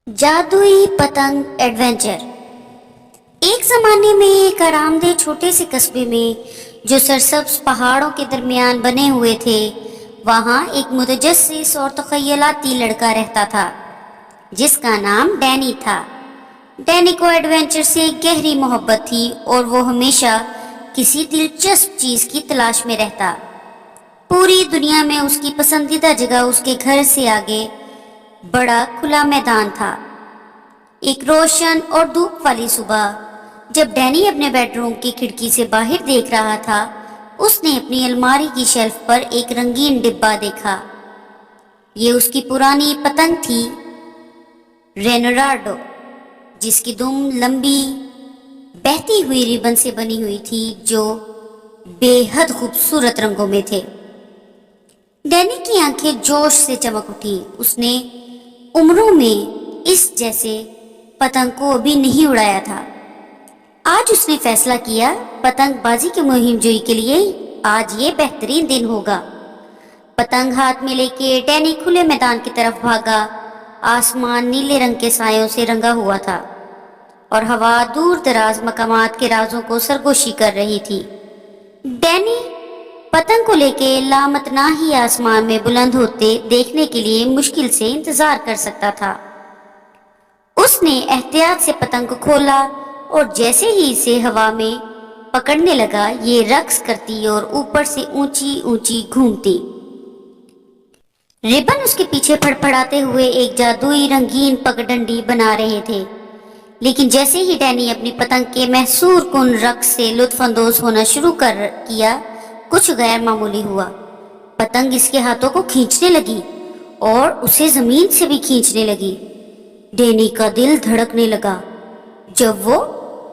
जादुई पतंग एडवेंचर। एक जमाने में एक आरामदेह छोटे से कस्बे में जो सरसब्ज पहाड़ों के दरमियान बने हुए थे, वहाँ एक मुतजस्सिस और तखयलाती लड़का रहता था जिसका नाम डैनी था। डैनी को एडवेंचर से एक गहरी मोहब्बत थी और वो हमेशा किसी दिलचस्प चीज की तलाश में रहता। पूरी दुनिया में उसकी पसंदीदा जगह उसके घर से आगे बड़ा खुला मैदान था। एक रोशन और धूप वाली सुबह जब डैनी अपने बेडरूम की खिड़की से बाहर देख रहा था, उसने अपनी अलमारी की शेल्फ पर एक रंगीन डिब्बा देखा। ये उसकी पुरानी पतंग थी, रेनोराडो, जिसकी दुम लंबी बहती हुई रिबन से बनी हुई थी जो बेहद खूबसूरत रंगों में थे। डैनी की आंखें जोश से चमक उठी। उसने उम्रों में इस जैसे पतंग को अभी नहीं उड़ाया था। आज उसने फैसला किया, पतंगबाजी की मुहिम जोई के लिए आज ये बेहतरीन दिन होगा। पतंग हाथ में लेके डैनी खुले मैदान की तरफ भागा। आसमान नीले रंग के सायों से रंगा हुआ था और हवा दूर दराज मकामात के राजों को सरगोशी कर रही थी। डैनी पतंग को लेके लामतनाही आसमान में बुलंद होते देखने के लिए मुश्किल से इंतजार कर सकता था। उसने एहतियात से पतंग को खोला और जैसे ही इसे हवा में पकड़ने लगा, ये रक्स करती और ऊपर से ऊंची ऊंची घूमती। रिबन उसके पीछे फड़फड़ाते हुए एक जादुई रंगीन पगडंडी बना रहे थे। लेकिन जैसे ही डैनी अपनी पतंग के महसूर कुन रक्स से लुत्फानंदोज होना शुरू कर किया, कुछ गैर मामूली हुआ। पतंग इसके हाथों को खींचने लगी और उसे जमीन से भी खींचने लगी। डैनी का दिल धड़कने लगा जब वो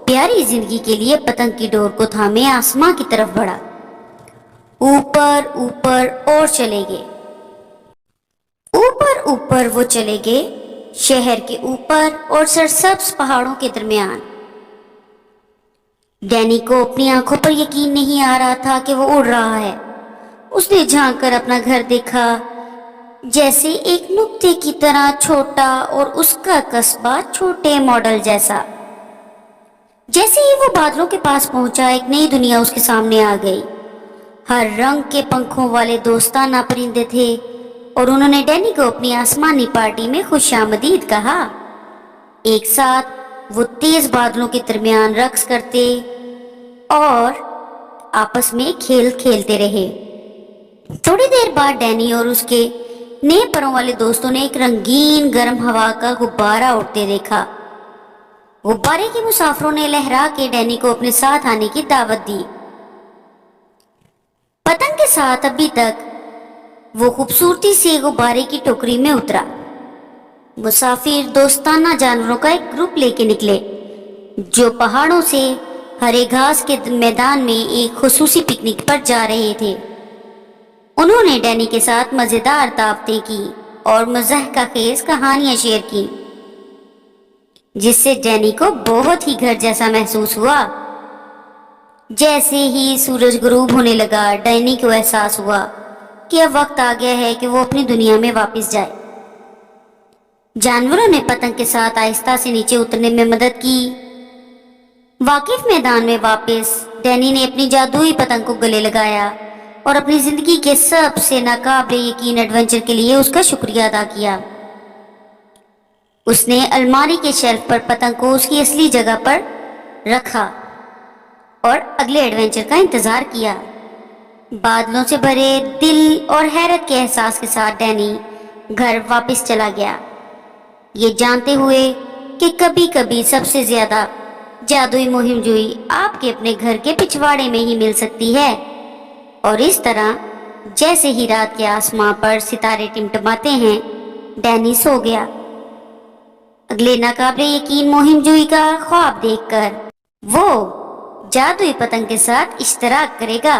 प्यारी जिंदगी के लिए पतंग की डोर को थामे आसमां की तरफ बढ़ा। ऊपर ऊपर और चले गए। ऊपर ऊपर वो चले गए, शहर के ऊपर और सरसब्ज पहाड़ों के दरमियान। डैनी को अपनी आंखों पर यकीन नहीं आ रहा था कि वो उड़ रहा है। उसने झांक कर अपना घर देखा, जैसे एक नुक्ते की तरह छोटा और उसका कस्बा छोटे मॉडल जैसा। जैसे ही वो बादलों के पास पहुंचा, एक नई दुनिया उसके सामने आ गई। हर रंग के पंखों वाले दोस्ताना परिंदे थे और उन्होंने डैनी को अपनी आसमानी पार्टी में खुशामदीद कहा। एक साथ वो तेज बादलों के दरमियान रक्स करते और आपस में खेल खेलते रहे। थोड़ी देर बाद डैनी और उसके नए परों वाले दोस्तों ने एक रंगीन गर्म हवा का गुब्बारा उड़ते देखा। गुब्बारे के मुसाफिरों ने लहरा के डैनी को अपने साथ आने की दावत दी। पतंग के साथ अभी तक वो खूबसूरती से गुब्बारे की टोकरी में उतरा। मुसाफिर दोस्ताना जानवरों का एक ग्रुप लेके निकले जो पहाड़ों से हरे घास के मैदान में एक खुसूसी पिकनिक पर जा रहे थे। उन्होंने डैनी के साथ मजेदार दावतें की और मज़ाहिका खेज कहानियां शेयर की, जिससे डैनी को बहुत ही घर जैसा महसूस हुआ। जैसे ही सूरज गुरूब होने लगा, डैनी को एहसास हुआ कि अब वक्त आ गया है कि वो अपनी दुनिया में वापस जाए। जानवरों ने पतंग के साथ आहिस्ता से नीचे उतरने में मदद की। वाकिफ मैदान में वापस डैनी ने अपनी जादुई पतंग को गले लगाया और अपनी जिंदगी के सबसे नाकाबिले यकीन एडवेंचर के लिए उसका शुक्रिया अदा किया। उसने अलमारी के शेल्फ पर पतंग को उसकी असली जगह पर रखा और अगले एडवेंचर का इंतजार किया। बादलों से भरे दिल और हैरत के एहसास के साथ डैनी घर वापस चला गया, ये जानते हुए कि कभी कभी सबसे ज्यादा जादुई मुहिम जोई आपके अपने घर के पिछवाड़े में ही मिल सकती है। और इस तरह जैसे ही रात के आसमां पर सितारे टिमटिमाते हैं, डैनी सो गया। अगले नाकाबिले यकीन मुहिम जोई का ख्वाब देखकर वो जादुई पतंग के साथ इश्तराक करेगा।